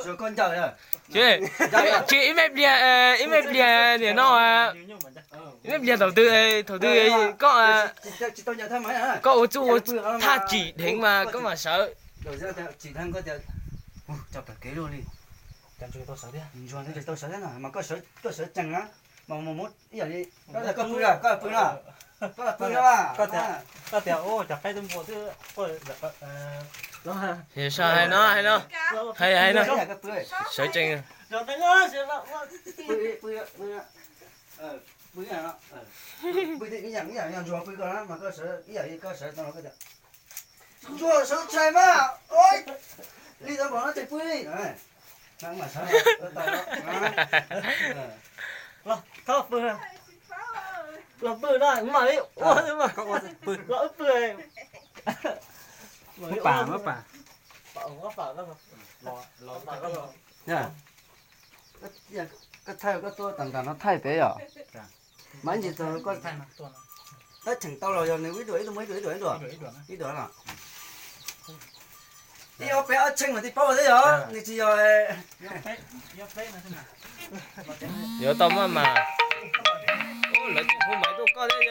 Rồi con chào rồi. Chị ít mép bia thì nó ít mép bia đầu tư có Chị tôi nhận thêm mấy hả? có chú tha chỉ đến mà có mà sợ. Rồi ra chỉ thằng có tiền. Chào cả kế luôn đi. Chẳng cho tôi sợ đi. Rồi thì tôi sợ thế nào mà có sợ chẳng á. Mà một ý đi. Đó là có bự à, có bự à. Có là bự à. Có thể ô chả phải tôi mua thứ ôi đó thì sao hay nó sợ chăng rồi tay ơi sẽ là bự à nó. Bự thì cái dạng rồi bự con mà có sợ ý gì có sợ tao nó cái gì. Rồi sợ chạy mà. Ôi. Đi tao bảo nó chạy bự đi. Này. Nắng mà sợ. Tao đó. Thôi bự à. Là bự đây mà đi. Ôi mà có bự. Lỡ bự. Mất bà. Mất bà đó. Lò bà đó. Nha. Cái thay cái tôi tầm nó thay bé à. Mấy gì tôi có thay mà tôi nó. tất chẳng tao rồi nếu ít tuổi tôi mấy tuổi rồi. Ít tuổi là. Đi ở bé ở chân mà đi bao thế hả? Đi chỉ rồi. nhớ tâm mà ô lấy tiền không mấy tôi có đấy chứ